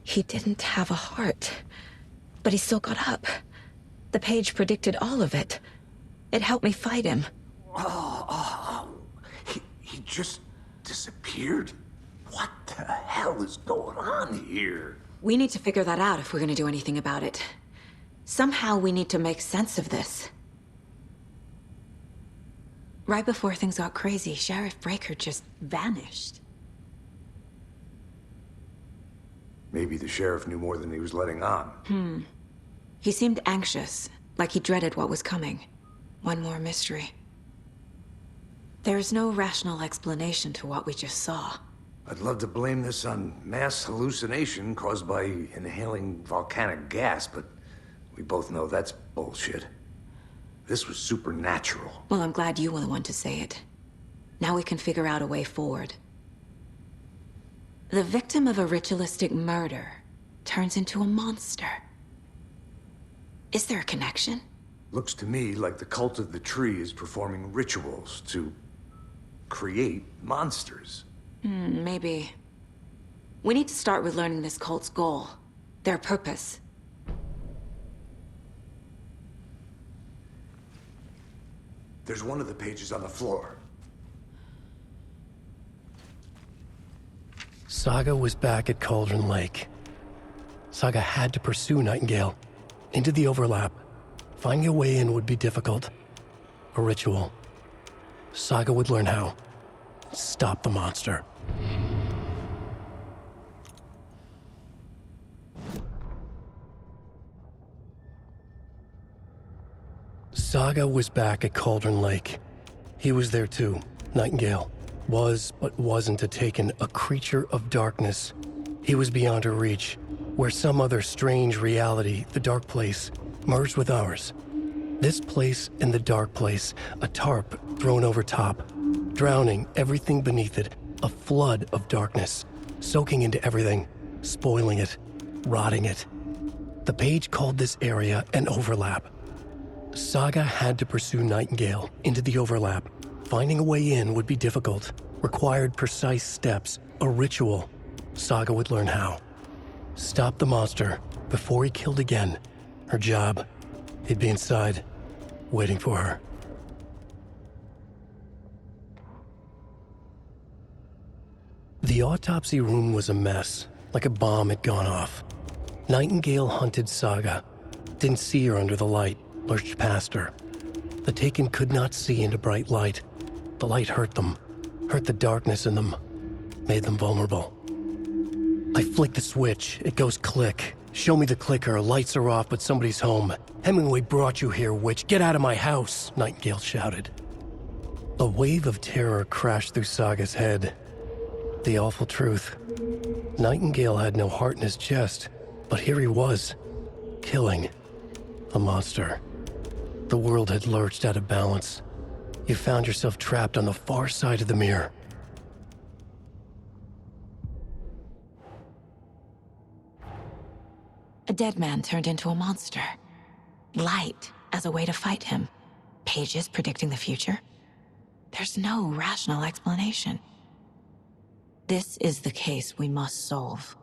He didn't have a heart, but he still got up. The page predicted all of it. It helped me fight him. He just disappeared? What the hell is going on here? We need to figure that out if we're gonna do anything about it. Somehow we need to make sense of this. Right before things got crazy, Sheriff Breaker just vanished. Maybe the sheriff knew more than he was letting on. He seemed anxious, like he dreaded what was coming. One more mystery. There's no rational explanation to what we just saw. I'd love to blame this on mass hallucination caused by inhaling volcanic gas, but we both know that's bullshit. This was supernatural. Well, I'm glad you were the one to say it. Now we can figure out a way forward. The victim of a ritualistic murder turns into a monster. Is there a connection? Looks to me like the cult of the tree is performing rituals to create monsters. Maybe. We need to start with learning this cult's goal. Their purpose. There's one of the pages on the floor. Saga was back at Cauldron Lake. Saga had to pursue Nightingale into the overlap. Finding a way in would be difficult. A ritual. Saga would learn how. Stop the monster. Saga was back at Cauldron Lake. He was there too. Nightingale was, but wasn't taken, a creature of darkness. He was beyond her reach, where some other strange reality, the dark place, merged with ours. This place and the dark place, a tarp thrown over top, drowning everything beneath it, a flood of darkness, soaking into everything, spoiling it, rotting it. The page called this area an overlap. Saga had to pursue Nightingale into the overlap. Finding a way in would be difficult, required precise steps, a ritual. Saga would learn how. Stop the monster before he killed again. Her job. He'd be inside, waiting for her. The autopsy room was a mess, like a bomb had gone off. Nightingale hunted Saga. Didn't see her under the light, lurched past her. The Taken could not see into bright light. The light hurt them, hurt the darkness in them, made them vulnerable. I flick the switch, it goes click. Show me the clicker, lights are off, but somebody's home. Hemingway brought you here, witch. Get out of my house, Nightingale shouted. A wave of terror crashed through Saga's head. The awful truth. Nightingale had no heart in his chest, but here he was, killing a monster. The world had lurched out of balance. You found yourself trapped on the far side of the mirror. A dead man turned into a monster. Light as a way to fight him. Pages predicting the future. There's no rational explanation. This is the case we must solve.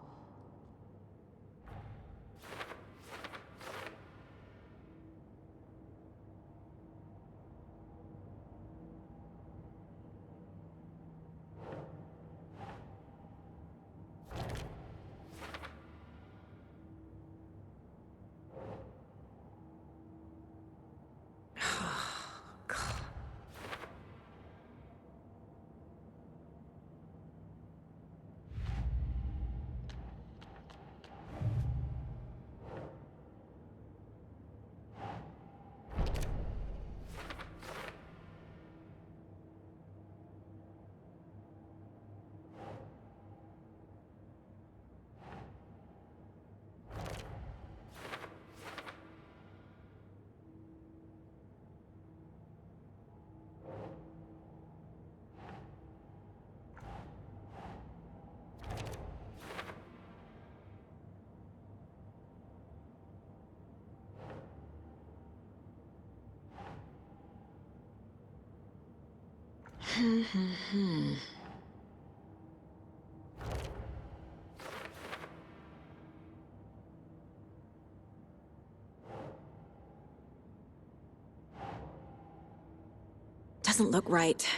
doesn't look right.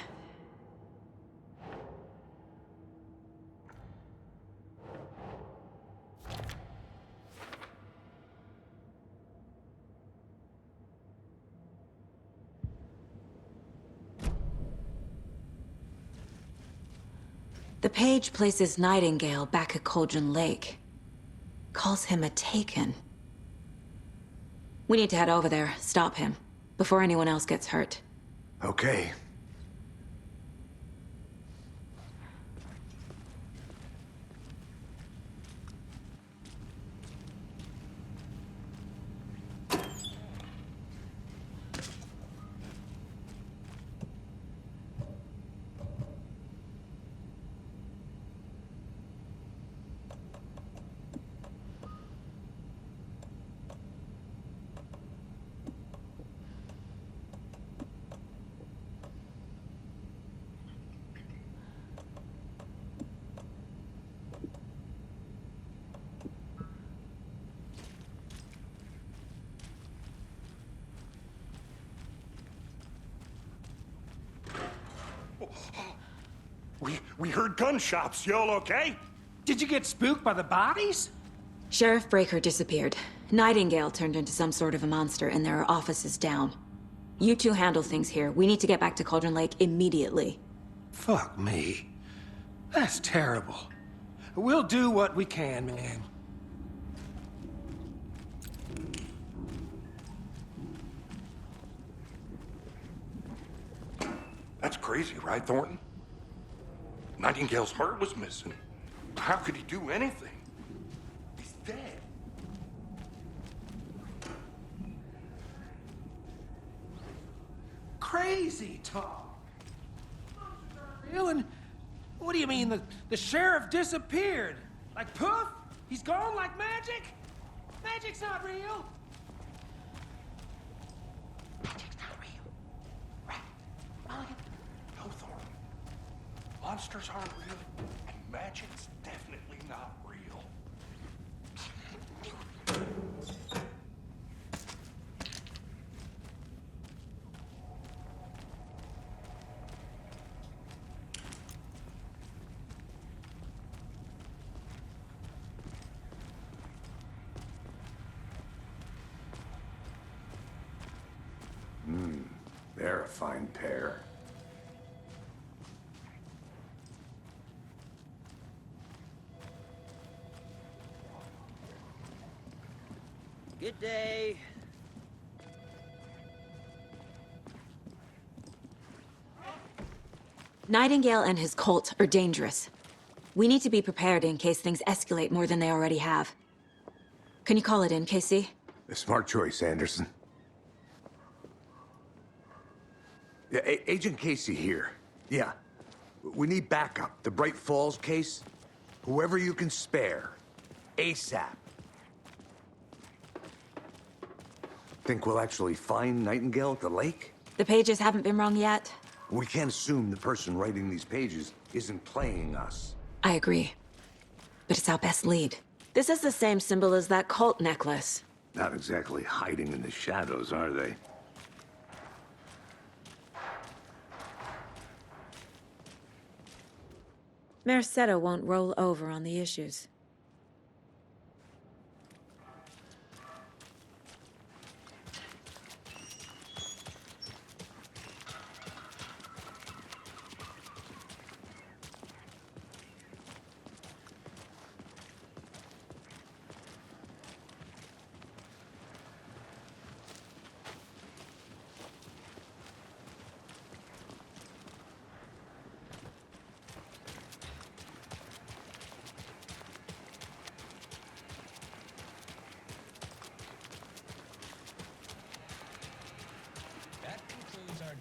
The page places Nightingale back at Cauldron Lake. Calls him a Taken. We need to head over there, stop him, before anyone else gets hurt. Okay. We heard gunshots. Y'all okay? Did you get spooked by the bodies? Sheriff Breaker disappeared. Nightingale turned into some sort of a monster, and there are offices down. You two handle things here. We need to get back to Cauldron Lake immediately. Fuck me. That's terrible. We'll do what we can, man. That's crazy, right, Thornton? Nightingale's heart was missing. How could he do anything? He's dead. Crazy talk. Real and what do you mean the sheriff disappeared? Like poof? He's gone like magic? Magic's not real. Magic's not real. Right. Mulligan. No, Thornton. Monsters aren't real, and magic's definitely not real. They're a fine pair. Good day. Nightingale and his cult are dangerous. We need to be prepared in case things escalate more than they already have. Can you call it in, Casey? A smart choice, Anderson. Yeah, Agent Casey here. Yeah. We need backup. The Bright Falls case. Whoever you can spare. ASAP. Think we'll actually find Nightingale at the lake? The pages haven't been wrong yet. We can't assume the person writing these pages isn't playing us. I agree. But it's our best lead. This is the same symbol as that cult necklace. Not exactly hiding in the shadows, are they? Merced won't roll over on the issues.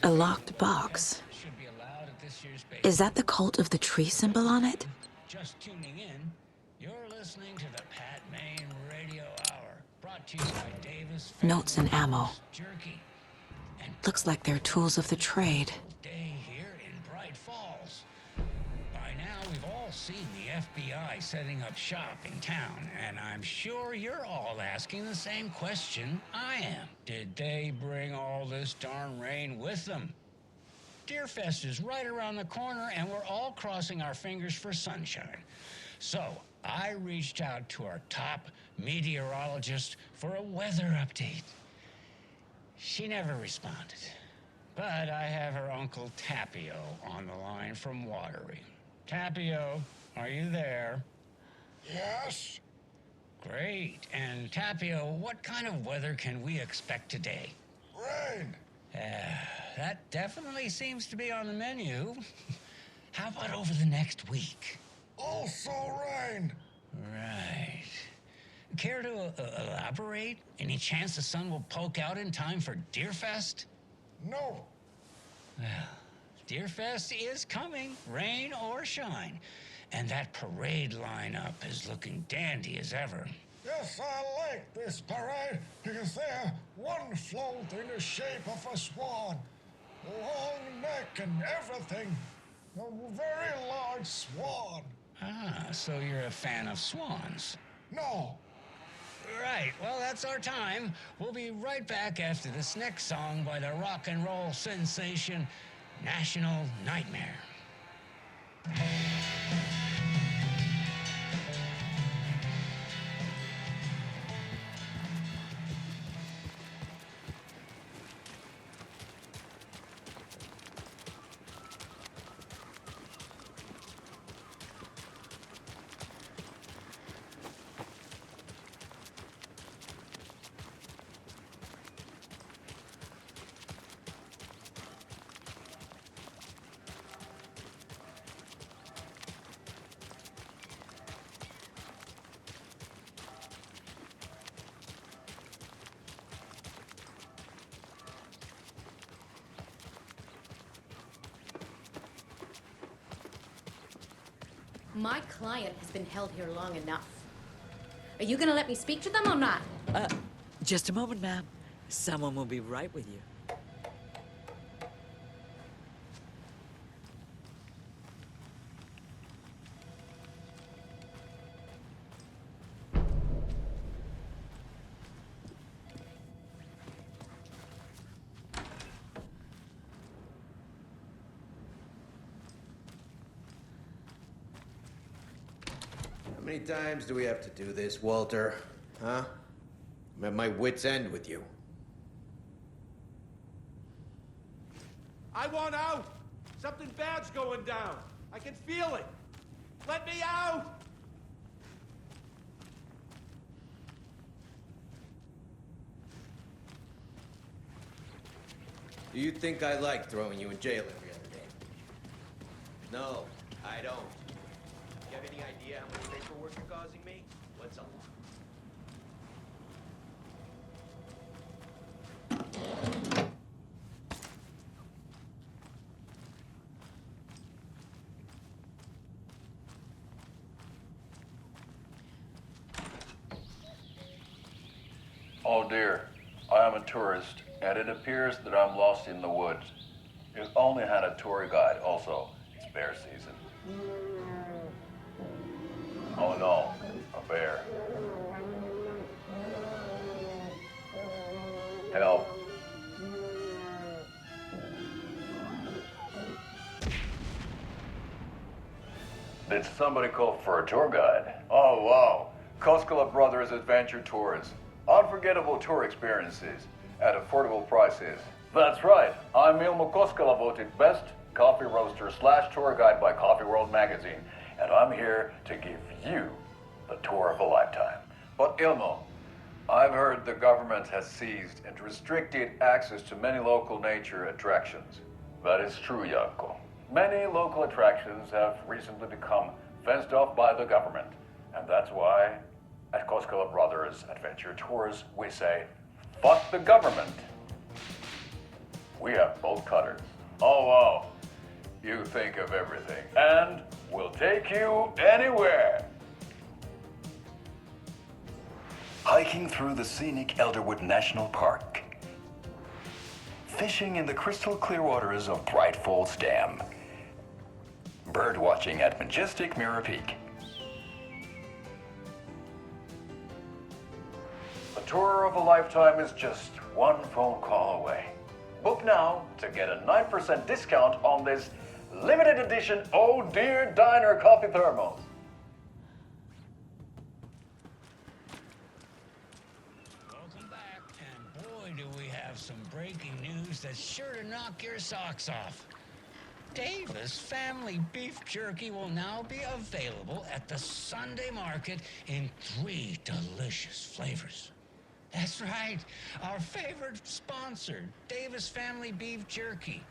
A locked box. Is that the cult of the tree symbol on it? Just tuning in, you're listening to the Pat Maine Radio Hour, brought to you by Davis. Notes and ammo. Jerky. And Looks like they're tools of the trade. day here in Bright Falls. By now, we've all seen the FBI setting up shop in town, and I'm sure you're all asking the same question I am. Did they bring all this darn rain with them? Deerfest is right around the corner, and we're all crossing our fingers for sunshine. So, I reached out to our top meteorologist for a weather update. She never responded. But I have her Uncle Tapio on the line from Watery. Tapio, are you there? Yes? Great. And Tapio, what kind of weather can we expect today? Rain. That definitely seems to be on the menu. How about over the next week? Also rain. Right. Care to elaborate? Any chance the sun will poke out in time for Deerfest? No. Well, Deerfest is coming, rain or shine. And that parade lineup is looking dandy as ever. Yes, I like this parade because they're one float in the shape of a swan. Long neck and everything. A very large swan. Ah, so you're a fan of swans. No. Right, well, that's our time. We'll be right back after this next song by the rock and roll sensation, National Nightmare. My client has been held here long enough. Are you gonna let me speak to them or not? Just a moment, ma'am. Someone will be right with you. How many times do we have to do this, Walter? Huh? I'm at my wit's end with you. I want out! Something bad's going down. I can feel it. Let me out! Do you think I like throwing you in jail every other day? No, I don't. Do you have any idea how much paperwork you're causing me? What's a lot? Oh dear, I am a tourist, and it appears that I'm lost in the woods. If only had a tour guide also. It's bear season. Oh no, a bear. Help. Did somebody call for a tour guide? Oh wow, Koskela Brothers Adventure Tours. Unforgettable tour experiences at affordable prices. That's right, I'm Ilmo Koskela, voted best coffee roaster / tour guide by Coffee World magazine, and I'm here to give you the tour of a lifetime. But Ilmo, I've heard the government has seized and restricted access to many local nature attractions. That is true, Jaakko. Many local attractions have recently become fenced off by the government, and that's why at Koskela Brothers Adventure Tours, we say, fuck the government. We have bolt cutters. Oh wow, you think of everything, and we'll take you anywhere. Hiking through the scenic Elderwood National Park. Fishing in the crystal clear waters of Bright Falls Dam. Bird watching at majestic Mirror Peak. A tour of a lifetime is just one phone call away. Book now to get a 9% discount on this limited edition Oh Dear Diner coffee thermos. Welcome back, and boy do we have some breaking news that's sure to knock your socks off. Davis Family Beef Jerky will now be available at the Sunday market in 3 delicious flavors. That's right, our favorite sponsor, Davis Family Beef Jerky,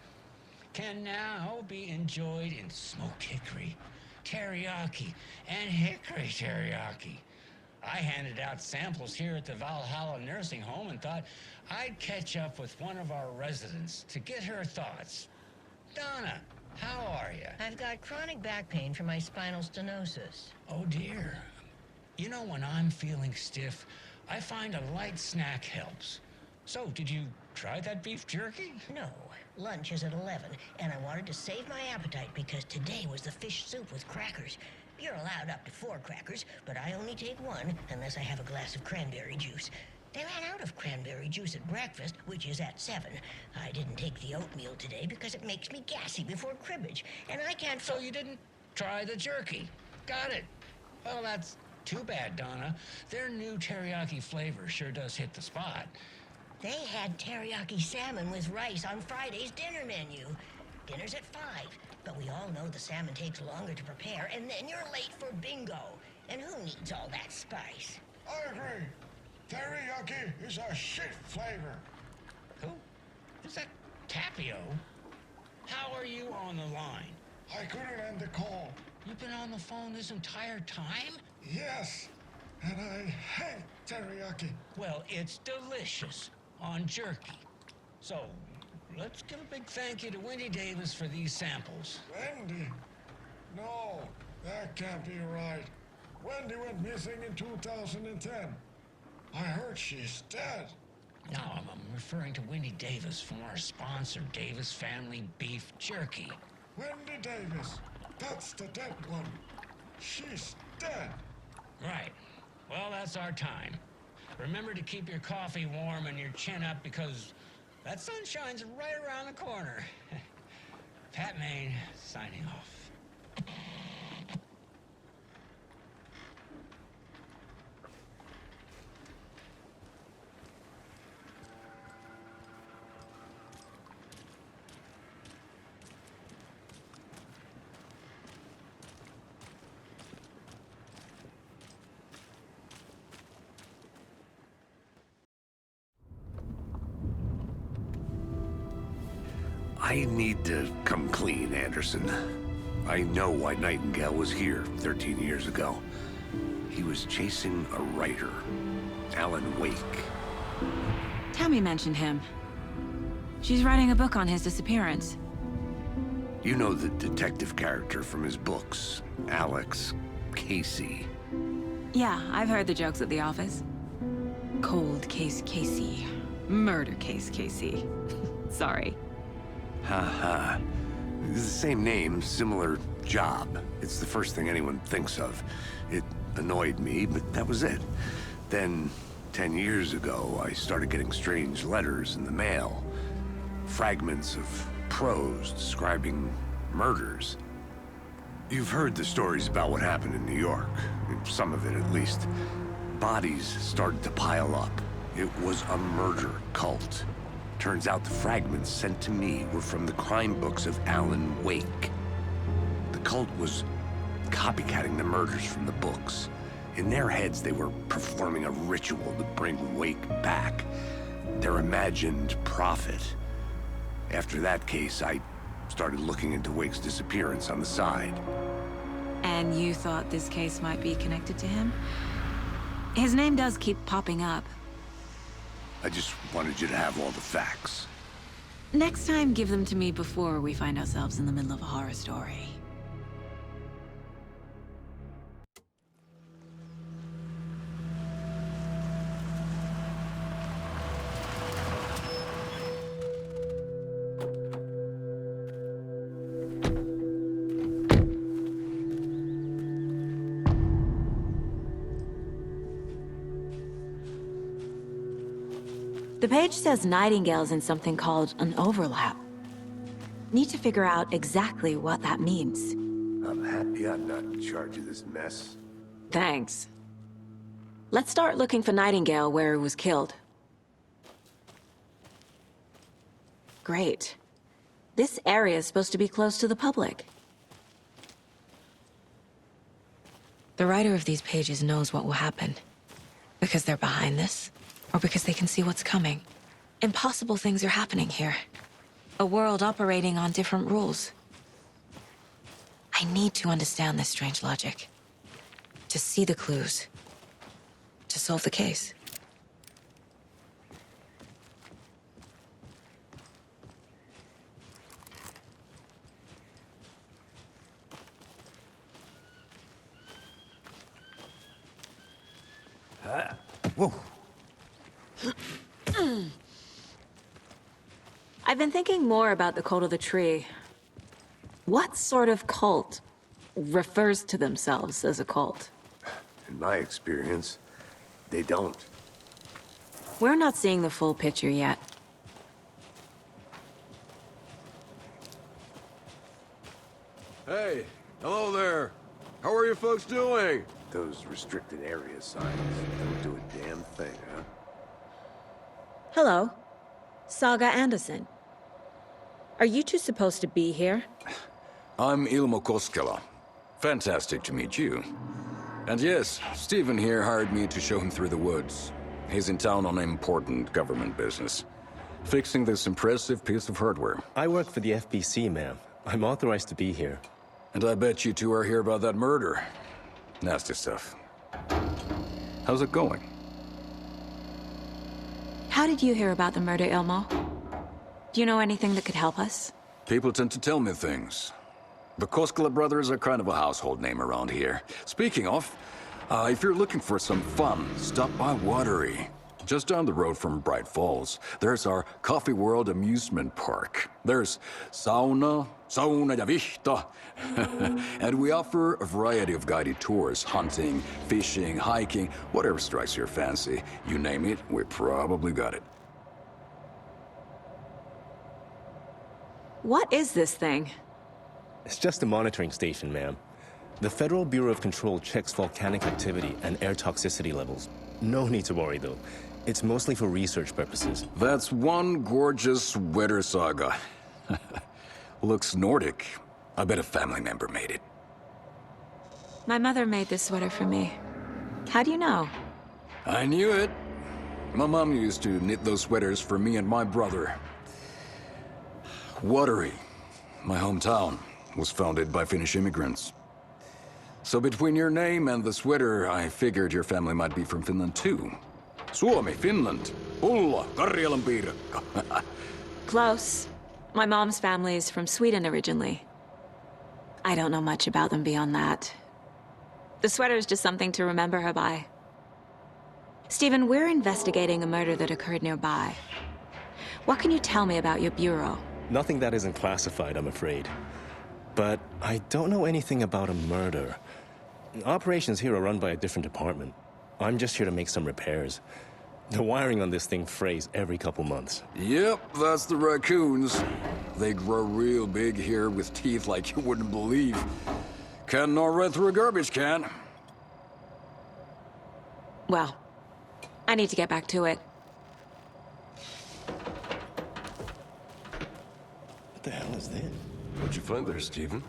can now be enjoyed in smoked hickory, teriyaki, and hickory teriyaki. I handed out samples here at the Valhalla Nursing Home and thought I'd catch up with one of our residents to get her thoughts. Donna, how are you? I've got chronic back pain from my spinal stenosis. Oh dear. You know, when I'm feeling stiff, I find a light snack helps. So, did you try that beef jerky? No. Lunch is at 11, and I wanted to save my appetite because today was the fish soup with crackers. You're allowed up to 4 crackers, but I only take 1 unless I have a glass of cranberry juice. They ran out of cranberry juice at breakfast, which is at 7. I didn't take the oatmeal today because it makes me gassy before cribbage, and I can't... So you didn't try the jerky? Got it. Well, that's too bad, Donna. Their new teriyaki flavor sure does hit the spot. They had teriyaki salmon with rice on Friday's dinner menu. Dinner's at 5, but we all know the salmon takes longer to prepare, and then you're late for bingo. And who needs all that spice? I agree. Teriyaki is a shit flavor. Who? Is that Tapio? How are you on the line? I couldn't end the call. You've been on the phone this entire time? Yes, and I hate teriyaki. Well, it's delicious on jerky. So, let's give a big thank you to Wendy Davis for these samples. Wendy? No, that can't be right. Wendy went missing in 2010. I heard she's dead. No, I'm referring to Wendy Davis from our sponsor, Davis Family Beef Jerky. Wendy Davis. That's the dead one. She's dead. Right. Well, that's our time. Remember to keep your coffee warm and your chin up because that sunshine's right around the corner. Pat Maine, signing off. I need to come clean, Anderson. I know why Nightingale was here 13 years ago. He was chasing a writer, Alan Wake. Tammy mentioned him. She's writing a book on his disappearance. You know the detective character from his books, Alex Casey. Yeah, I've heard the jokes at the office. Cold case Casey. Murder case Casey. Sorry. Ha. It's the same name, similar job. It's the first thing anyone thinks of. It annoyed me, but that was it. Then, 10 years ago, I started getting strange letters in the mail. Fragments of prose describing murders. You've heard the stories about what happened in New York. Some of it, at least. Bodies started to pile up. It was a murder cult. Turns out the fragments sent to me were from the crime books of Alan Wake. The cult was copycatting the murders from the books. In their heads, they were performing a ritual to bring Wake back. Their imagined prophet. After that case, I started looking into Wake's disappearance on the side. And you thought this case might be connected to him? His name does keep popping up. I just wanted you to have all the facts. Next time, give them to me before we find ourselves in the middle of a horror story. The page says Nightingale's in something called an overlap. Need to figure out exactly what that means. I'm happy I'm not in charge of this mess. Thanks. Let's start looking for Nightingale where he was killed. Great. This area is supposed to be close to the public. The writer of these pages knows what will happen. Because they're behind this, or because they can see what's coming. Impossible things are happening here. A world operating on different rules. I need to understand this strange logic. To see the clues. To solve the case. Whoa. I've been thinking more about the cult of the tree. What sort of cult refers to themselves as a cult? In my experience, they don't. We're not seeing the full picture yet. Hey, hello there. How are you folks doing? Those restricted area signs don't do a damn thing, huh? Hello. Saga Anderson. Are you two supposed to be here? I'm Ilmo Koskela. Fantastic to meet you. And yes, Stephen here hired me to show him through the woods. He's in town on important government business. Fixing this impressive piece of hardware. I work for the FBC, ma'am. I'm authorized to be here. And I bet you two are here about that murder. Nasty stuff. How's it going? How did you hear about the murder, Ilmo? Do you know anything that could help us? People tend to tell me things. The Koskela brothers are kind of a household name around here. Speaking of, if you're looking for some fun, stop by Watery. Just down the road from Bright Falls, there's our Coffee World amusement park. There's sauna ja vihta. And we offer a variety of guided tours, hunting, fishing, hiking, whatever strikes your fancy. You name it, we probably got it. What is this thing? It's just a monitoring station, ma'am. The Federal Bureau of Control checks volcanic activity and air toxicity levels. No need to worry, though. It's mostly for research purposes. That's one gorgeous sweater, Saga. Looks Nordic. I bet a family member made it. My mother made this sweater for me. How do you know? I knew it. My mom used to knit those sweaters for me and my brother. Watery, my hometown, was founded by Finnish immigrants. So between your name and the sweater, I figured your family might be from Finland too. Suomi, Finland. Ulla, Karjalan piirakka. Close. My mom's family is from Sweden originally. I don't know much about them beyond that. The sweater is just something to remember her by. Stephen, we're investigating a murder that occurred nearby. What can you tell me about your bureau? Nothing that isn't classified, I'm afraid. But I don't know anything about a murder. Operations here are run by a different department. I'm just here to make some repairs. The wiring on this thing frays every couple months. Yep, that's the raccoons. They grow real big here with teeth like you wouldn't believe. Can't gnaw right through a garbage can. Well, I need to get back to it. What the hell is this? What'd you find there, Stephen?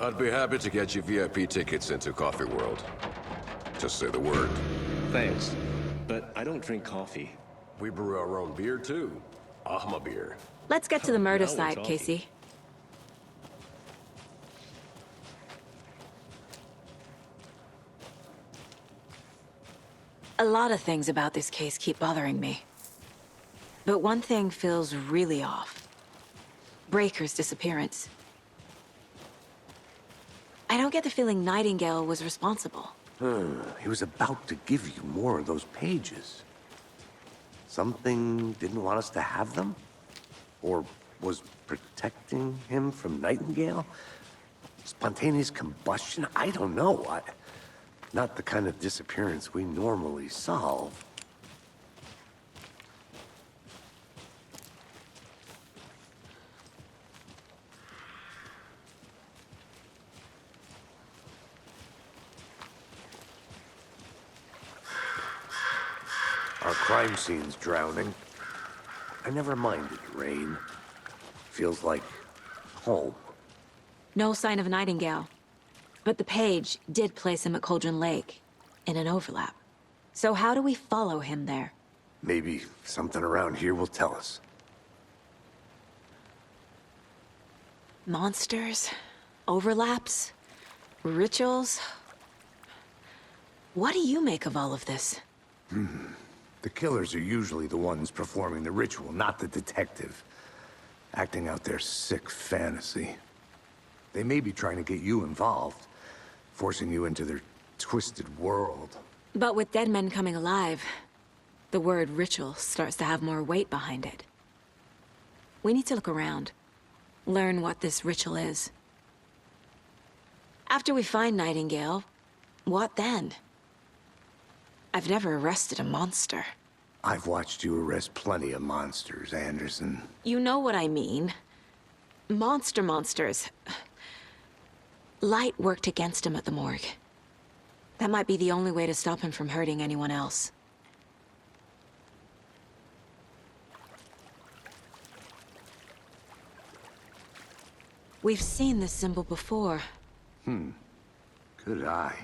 I'd be happy to get you VIP tickets into Coffee World. Just say the word. Thanks, but I don't drink coffee. We brew our own beer, too. Ahma beer. Let's get to the murder Now we're site, talking. Casey. A lot of things about this case keep bothering me. But one thing feels really off. Breaker's disappearance. I don't get the feeling Nightingale was responsible. He was about to give you more of those pages. Something didn't want us to have them? Or was protecting him from Nightingale? Spontaneous combustion? I don't know. Not the kind of disappearance we normally solve. Our crime scene's drowning. I never minded rain. Feels like home. No sign of Nightingale. But the page did place him at Cauldron Lake, in an overlap. So how do we follow him there? Maybe something around here will tell us. Monsters? Overlaps? Rituals? What do you make of all of this? The killers are usually the ones performing the ritual, not the detective. Acting out their sick fantasy. They may be trying to get you involved, forcing you into their twisted world. But with dead men coming alive, the word ritual starts to have more weight behind it. We need to look around, learn what this ritual is. After we find Nightingale, what then? I've never arrested a monster. I've watched you arrest plenty of monsters, Anderson. You know what I mean. Monsters. Light worked against him at the morgue. That might be the only way to stop him from hurting anyone else. We've seen this symbol before. Good eye.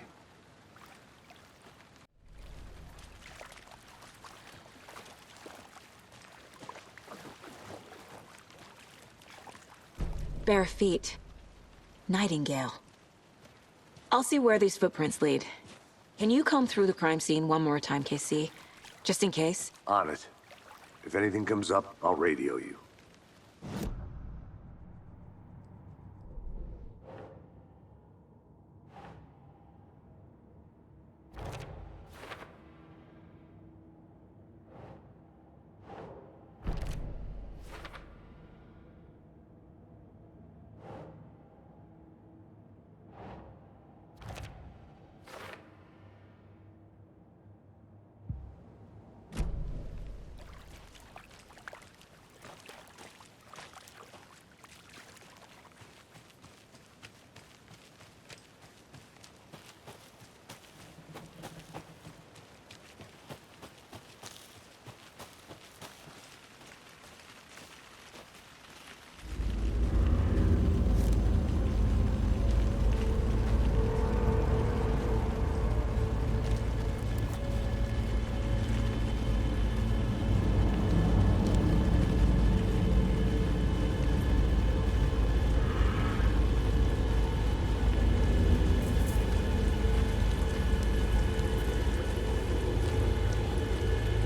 Bare feet. Nightingale. I'll see where these footprints lead. Can you comb through the crime scene one more time, KC? Just in case? On it. If anything comes up, I'll radio you.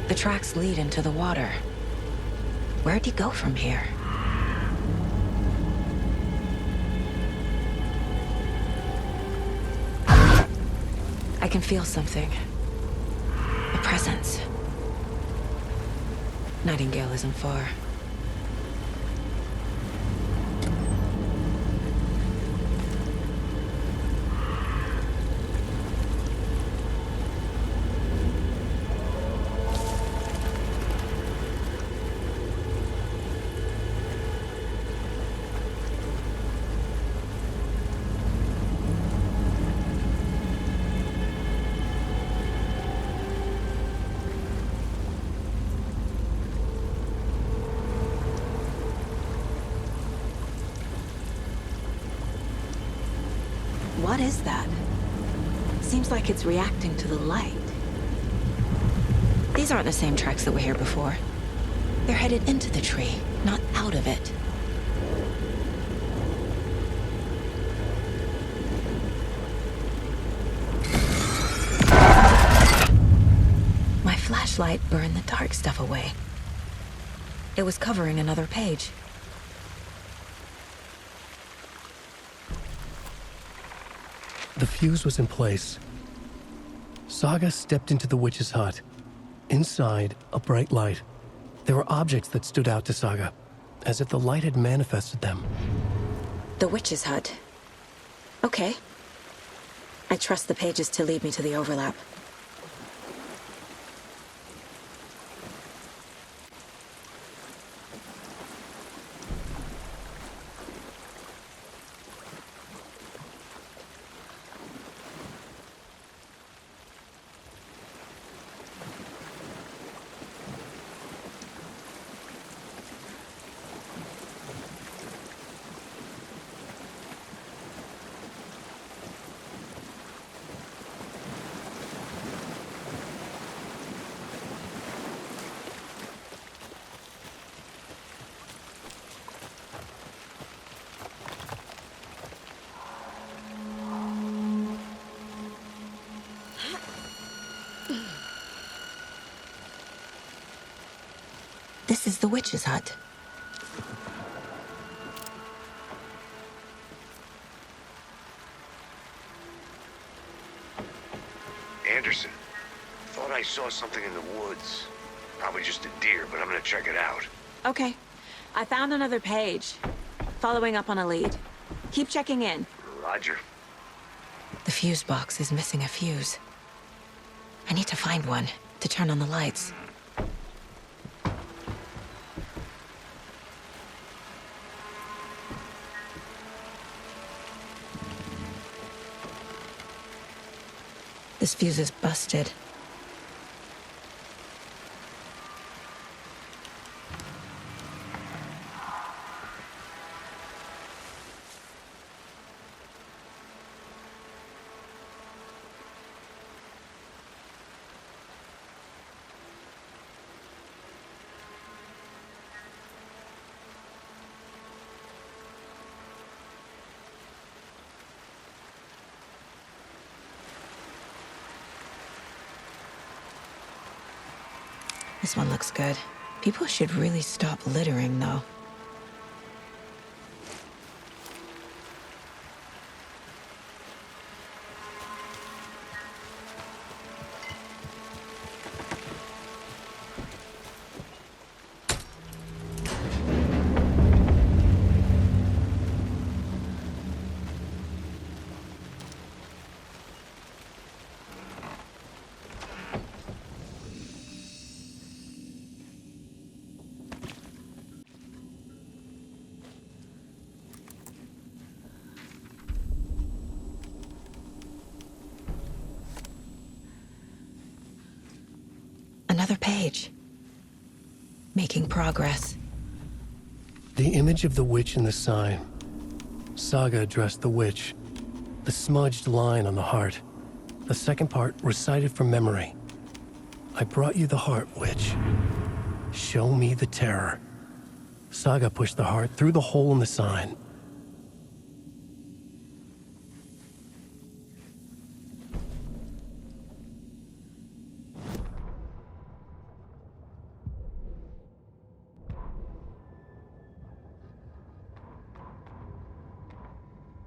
The tracks lead into the water. Where'd he go from here? I can feel something. A presence. Nightingale isn't far. What is that? Seems like it's reacting to the light. These aren't the same tracks that were here before. They're headed into the tree, not out of it. My flashlight burned the dark stuff away. It was covering another page. fuse was in place. Saga stepped into the witch's hut. Inside, a bright light. There were objects that stood out to Saga, as if the light had manifested them. The witch's hut. Okay. I trust the pages to lead me to the overlap. This is the witch's hut. Anderson, thought I saw something in the woods. Probably just a deer, but I'm gonna check it out. Okay. I found another page. Following up on a lead. Keep checking in. Roger. The fuse box is missing a fuse. I need to find one to turn on the lights. This fuse is busted. This one looks good. People should really stop littering, though. Another page. Making progress. The image of the witch in the sign. Saga addressed the witch. The smudged line on the heart. The second part recited from memory. I brought you the heart, witch. Show me the terror. Saga pushed the heart through the hole in the sign.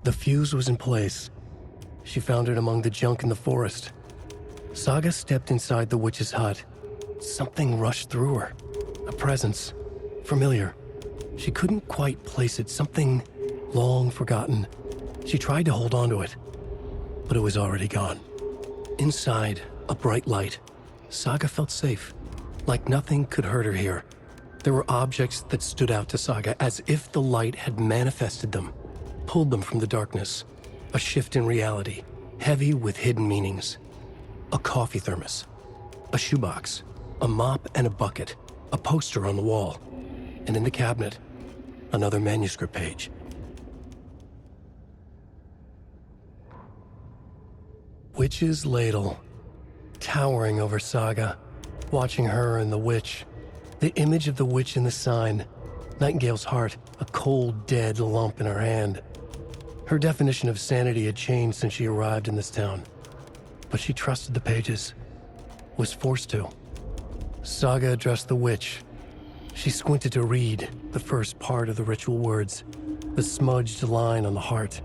The fuse was in place. She found it among the junk in the forest. Saga stepped inside the witch's hut. Something rushed through her. A presence. Familiar. She couldn't quite place it. Something long forgotten. She tried to hold on to it, but it was already gone. Inside, a bright light. Saga felt safe. Like nothing could hurt her here. There were objects that stood out to Saga as if the light had manifested them. Pulled them from the darkness. A shift in reality, heavy with hidden meanings. A coffee thermos, a shoebox, a mop and a bucket, a poster on the wall, and in the cabinet, another manuscript page. Witch's ladle, towering over Saga, watching her and the witch. The image of the witch in the sign, Nightingale's heart, a cold, dead lump in her hand. Her definition of sanity had changed since she arrived in this town, but she trusted the pages, was forced to. Saga addressed the witch. She squinted to read the first part of the ritual words, the smudged line on the heart.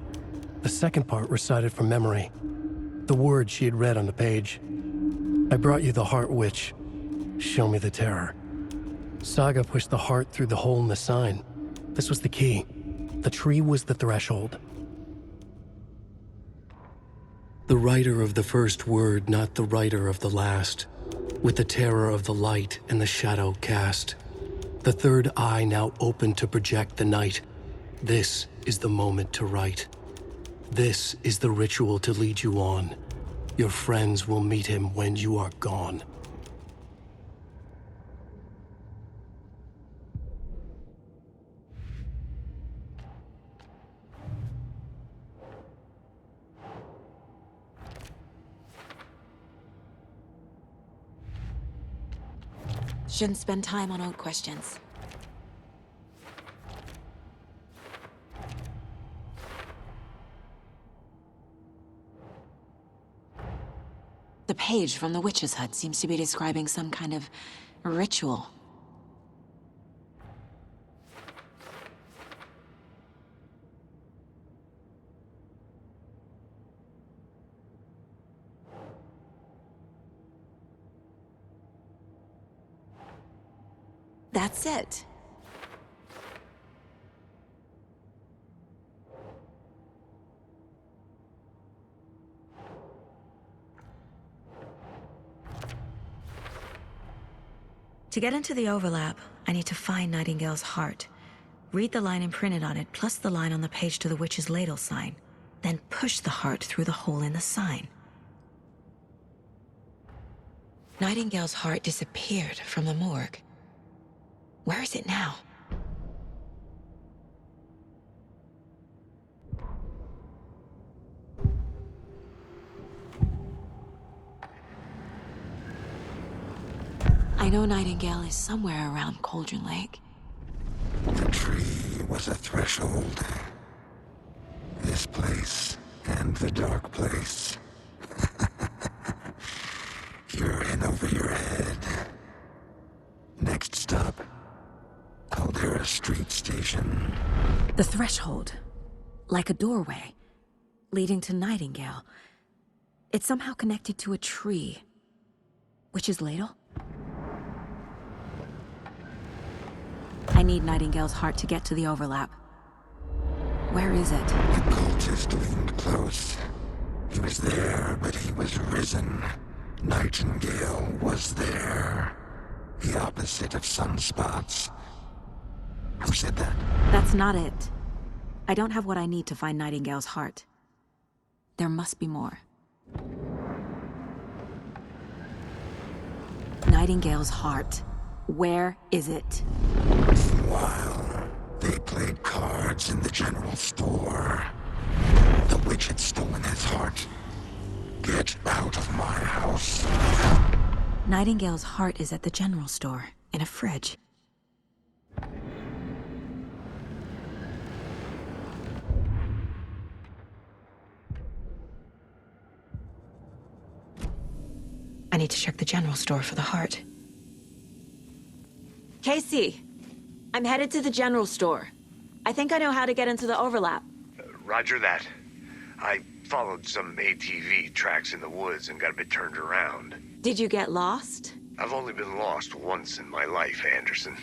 The second part recited from memory. The words she had read on the page. I brought you the Heart Witch. Show me the terror. Saga pushed the heart through the hole in the sign. This was the key. The tree was the threshold. The writer of the first word, not the writer of the last. With the terror of the light and the shadow cast. The third eye now open to project the night. This is the moment to write. This is the ritual to lead you on. Your friends will meet him when you are gone. Shouldn't spend time on old questions. The page from the witch's hut seems to be describing some kind of ritual. That's it. To get into the overlap, I need to find Nightingale's heart. Read the line imprinted on it, plus the line on the page to the witch's ladle sign. Then push the heart through the hole in the sign. Nightingale's heart disappeared from the morgue. Where is it now? I know Nightingale is somewhere around Cauldron Lake. The tree was a threshold. This place and the dark place. You're in over your head. Next stop, Caldera Street Station. The threshold. Like a doorway. Leading to Nightingale. It's somehow connected to a tree. Witch's ladle? I need Nightingale's heart to get to the overlap. Where is it? The cultist leaned close. He was there, but he was risen. Nightingale was there. The opposite of sunspots. Who said that? That's not it. I don't have what I need to find Nightingale's heart. There must be more. Nightingale's heart. Where is it? Meanwhile, they played cards in the general store. The witch had stolen his heart. Get out of my house. Nightingale's heart is at the general store, in a fridge. I need to check the general store for the heart. Casey, I'm headed to the general store. I think I know how to get into the overlap. Roger that. I followed some ATV tracks in the woods and got a bit turned around. Did you get lost? I've only been lost once in my life, Anderson.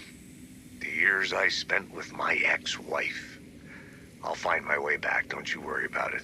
The years I spent with my ex-wife. I'll find my way back, don't you worry about it.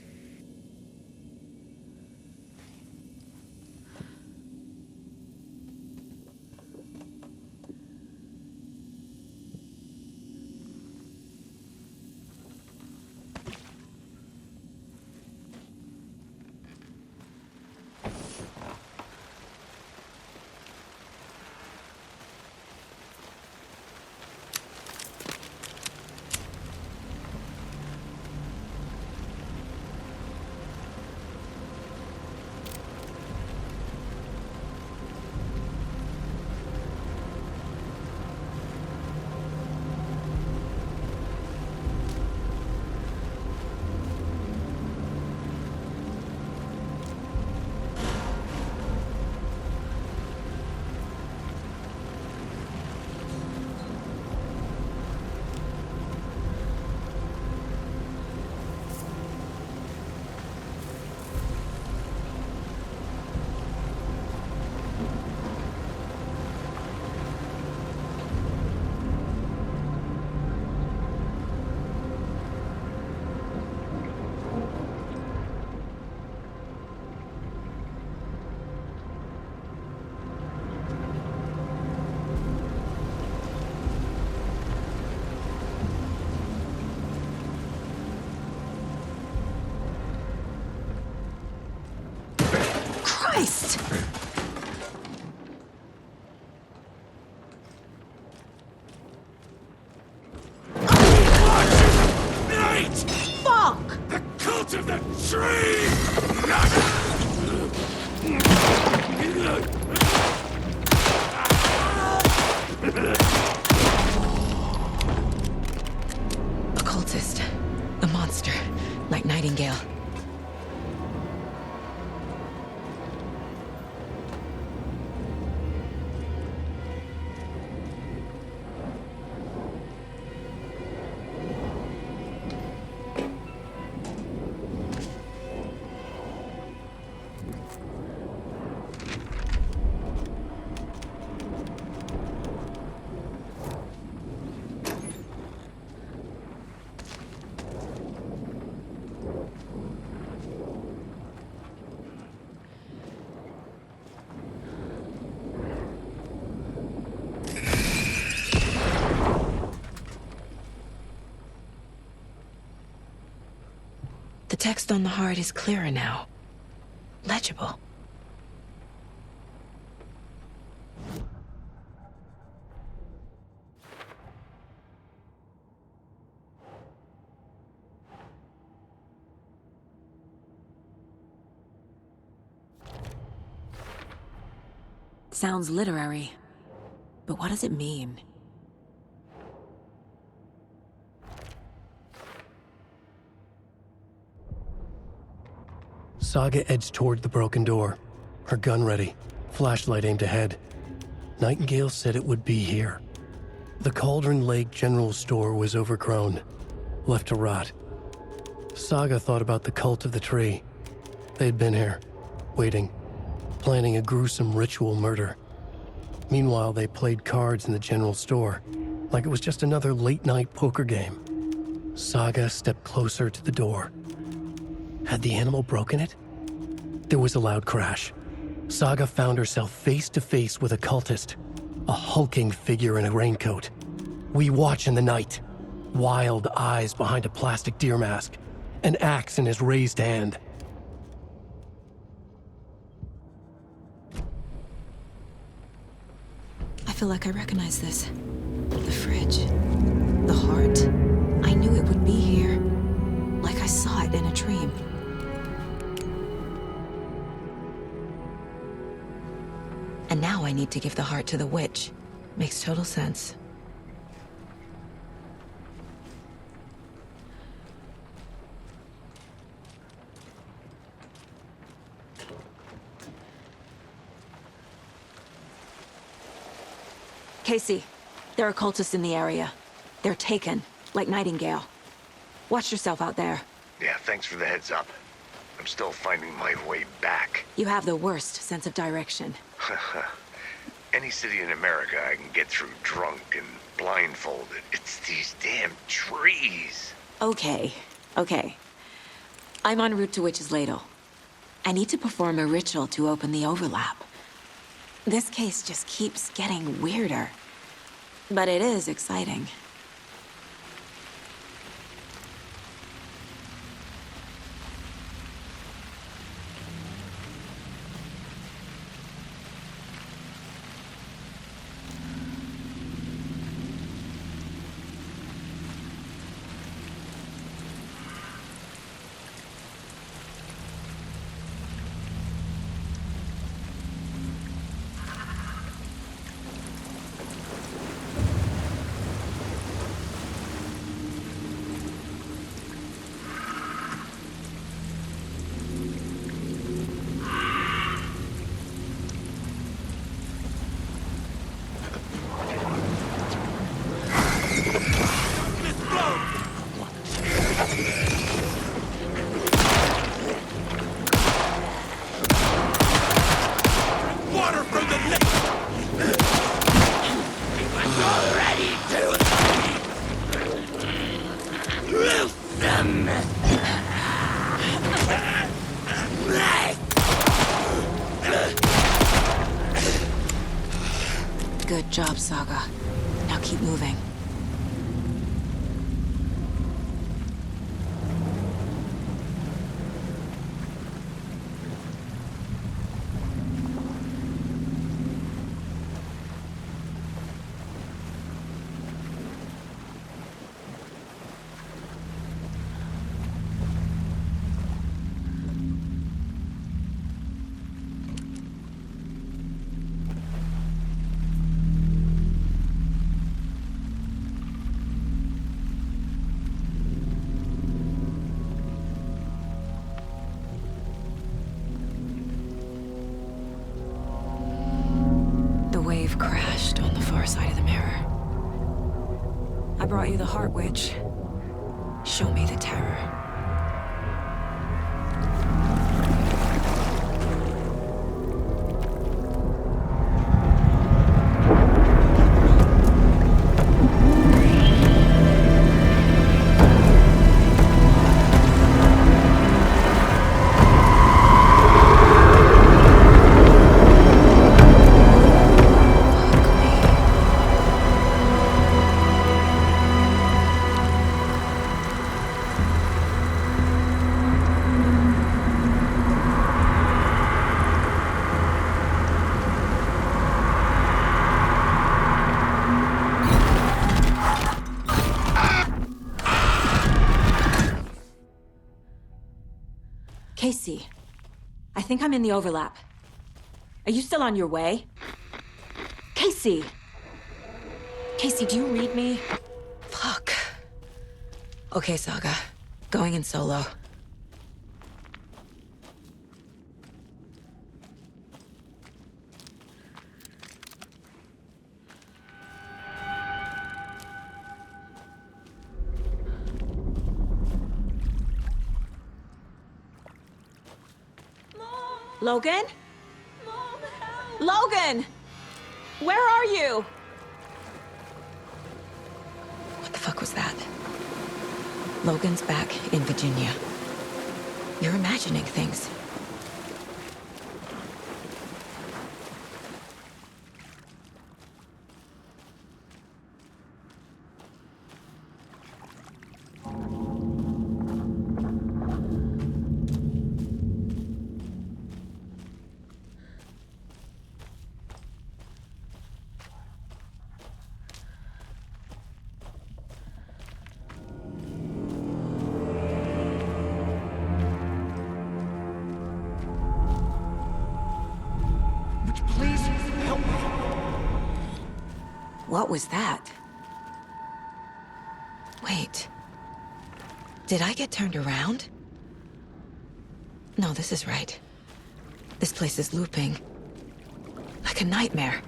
tree! A cultist. A monster. Like Nightingale. The text on the heart is clearer now. Legible. Sounds literary. But what does it mean? Saga edged toward the broken door, her gun ready, flashlight aimed ahead. Nightingale said it would be here. The Cauldron Lake General Store was overgrown, left to rot. Saga thought about the cult of the tree. They'd been here, waiting, planning a gruesome ritual murder. Meanwhile, they played cards in the general store, like it was just another late-night poker game. Saga stepped closer to the door. Had the animal broken it? There was a loud crash. Saga found herself face to face with a cultist, a hulking figure in a raincoat. We watch in the night. Wild eyes behind a plastic deer mask, an axe in his raised hand. I feel like I recognize this. The fridge. The heart. I knew it would be here. Like I saw it in a dream. And now I need to give the heart to the witch. Makes total sense. Casey, there are cultists in the area. They're taken, like Nightingale. Watch yourself out there. Yeah, thanks for the heads up. I'm still finding my way back. You have the worst sense of direction. Any city in America I can get through drunk and blindfolded. It's these damn trees. Okay. I'm en route to Witch's Ladle. I need to perform a ritual to open the overlap. This case just keeps getting weirder. But it is exciting. Good job, Saga. Now keep moving. wave crashed on the far side of the mirror. I brought you the Heart Witch. Show me the terror. Casey, I think I'm in the overlap. Are you still on your way? Casey! Casey, do you read me? Fuck. Okay, Saga. Going in solo. Logan? Mom, help! Logan! Where are you? What the fuck was that? Logan's back in Virginia. You're imagining things. Please help me. What was that? Wait. Did I get turned around? No, this is right. This place is looping. Like a nightmare.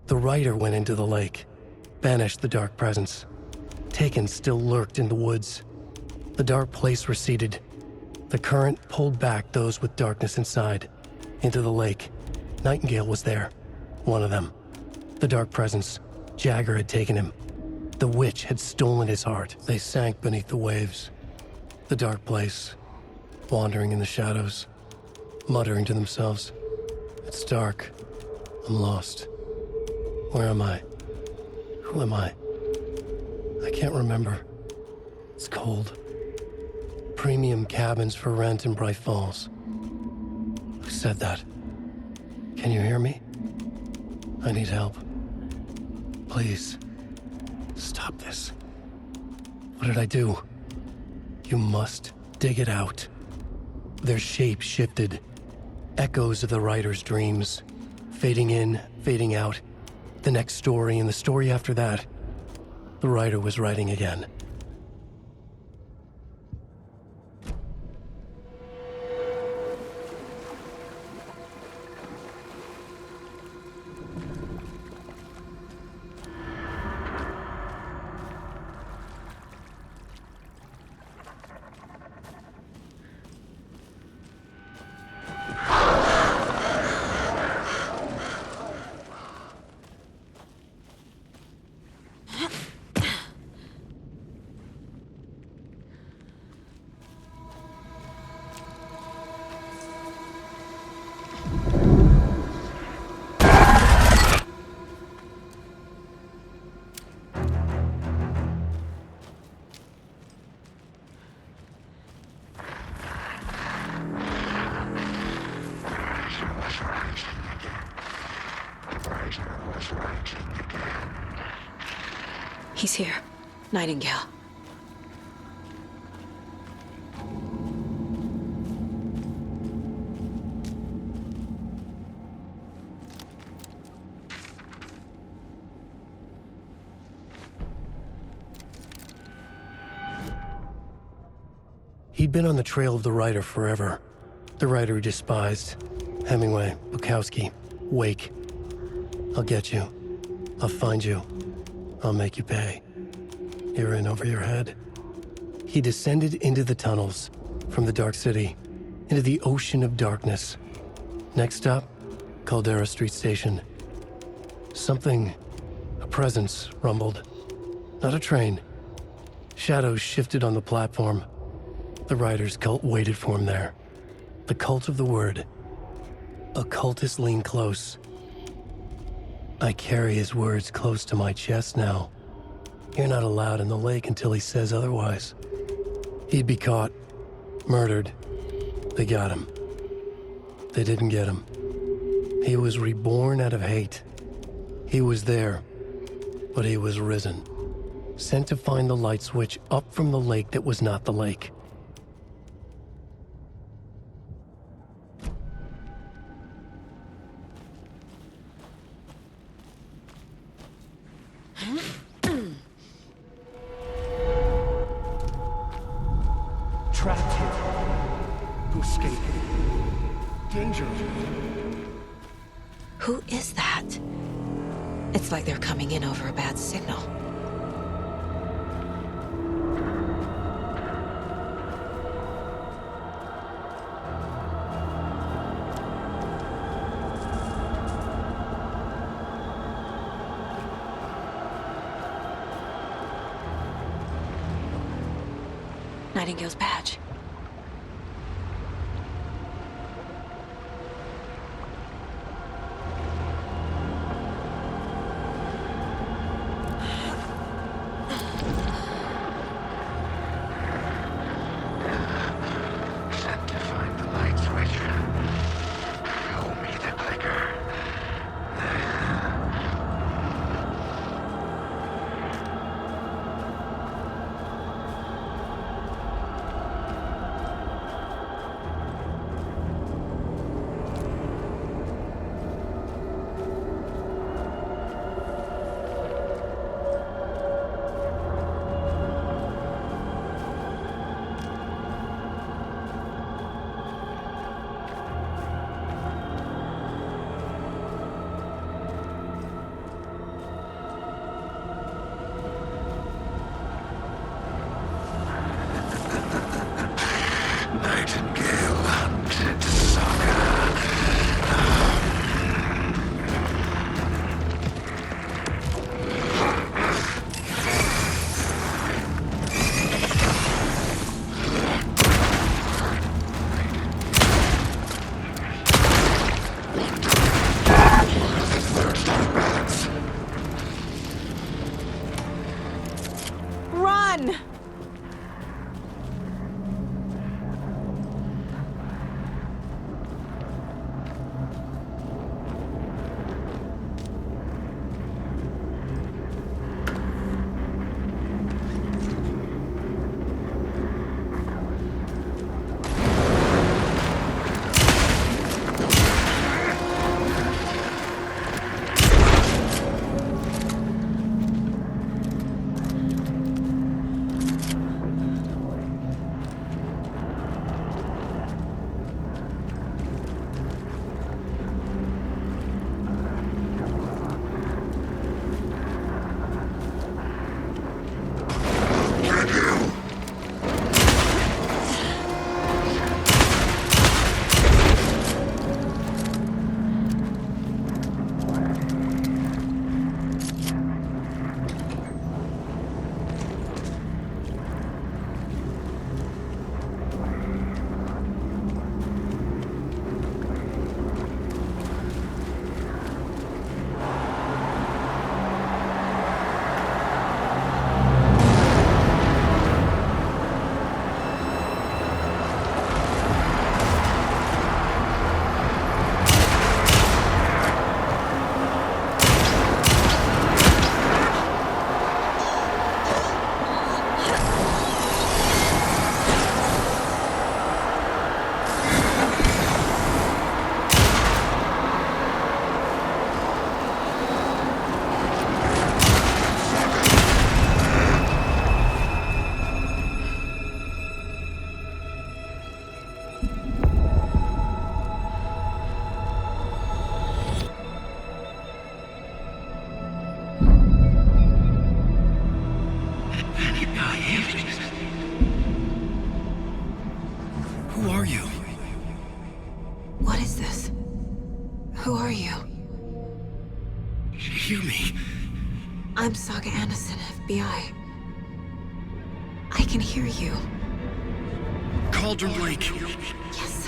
The rider went into the lake, banished the dark presence. Taken still lurked in the woods. The dark place receded. The current pulled back those with darkness inside, into the lake. Nightingale was there, one of them. The dark presence, Jagger had taken him. The witch had stolen his heart. They sank beneath the waves. The dark place, wandering in the shadows, muttering to themselves. It's dark. I'm lost. Where am I? Who am I? I can't remember. It's cold. Premium cabins for rent in Bright Falls. Who said that? Can you hear me? I need help. Please. Stop this. What did I do? You must dig it out. Their shape shifted. Echoes of the writer's dreams. Fading in, fading out. The next story and the story after that. The writer was writing again. He's here. Nightingale. He'd been on the trail of the writer forever. The writer he despised. Hemingway, Bukowski, Wake. I'll get you. I'll find you. I'll make you pay. You're in over your head. He descended into the tunnels, from the Dark City, into the ocean of darkness. Next stop, Caldera Street Station. Something, a presence, rumbled. Not a train. Shadows shifted on the platform. The writer's cult waited for him there. The cult of the word. Occultists lean close. I carry his words close to my chest now. You're not allowed in the lake until he says otherwise. He'd be caught, murdered. They got him. They didn't get him. He was reborn out of hate. He was there, but he was risen. Sent to find the light switch up from the lake that was not the lake. Trapped here. To escape. Danger. Who is that? It's like they're coming in over a bad signal. Nightingale's badge. Sent to find the light switch. Show me the clicker. Nightingale hunted Saga. Run! hear me? I'm Saga Anderson, FBI. I can hear you. Cauldron Lake. Yes,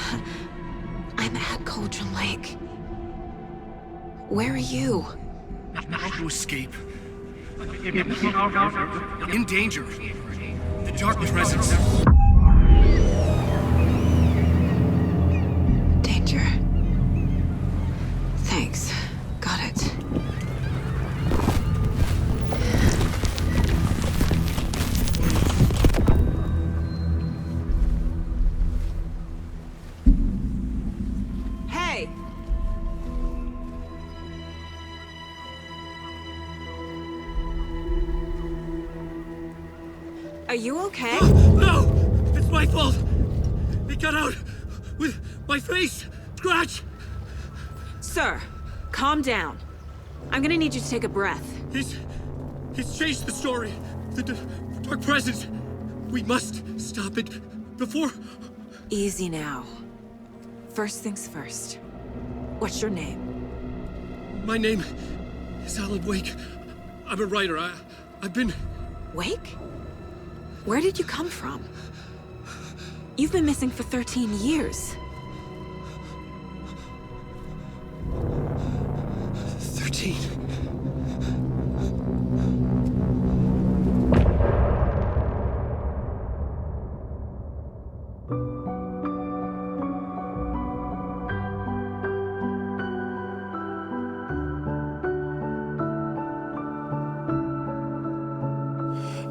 I'm at Cauldron Lake. Where are you? How to escape. In danger. The dark presence. Danger. Thanks. Got it. Hey! Are you okay? No! It's my fault! It got out with my face! Scratch! Sir, calm down. I'm gonna need you to take a breath. He's changed the story. The dark presence. We must stop it before... Easy now. First things first. What's your name? My name is Alan Wake. I'm a writer. I've been... Wake? Where did you come from? You've been missing for 13 years. 13.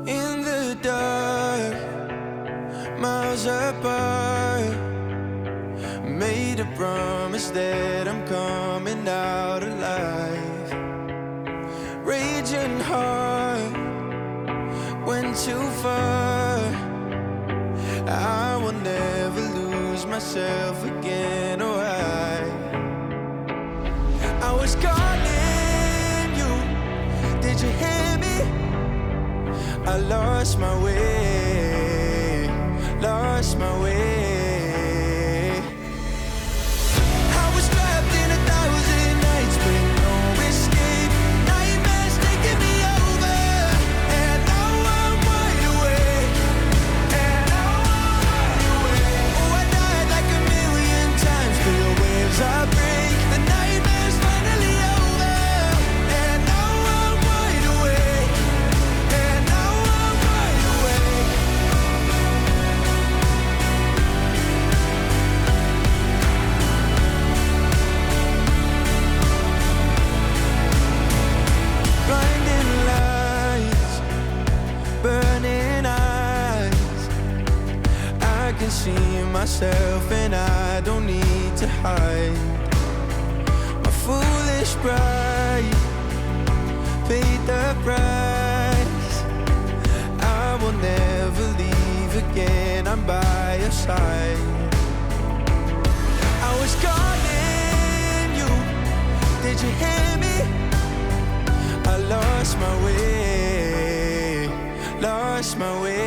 In the dark, miles apart, made a promise that I'm coming out alive. Raging heart, went too far. I will never lose myself again, or I was calling you, did you hear me? I lost my way, lost my way. I was trapped in 1,000 nights with no escape. Nightmares taking me over, and now I'm wide awake. And now I'm wide awake. Oh, I died like 1,000,000 times, feel waves I break. The nightmare's finally over, and now I'm wide awake. And now I'm wide awake. Blinding lights, burning eyes. I can see myself and I don't need to hide. My foolish pride paid the price. I will never leave again, I'm by your side. I was calling you, did you hear me? I lost my way, lost my way.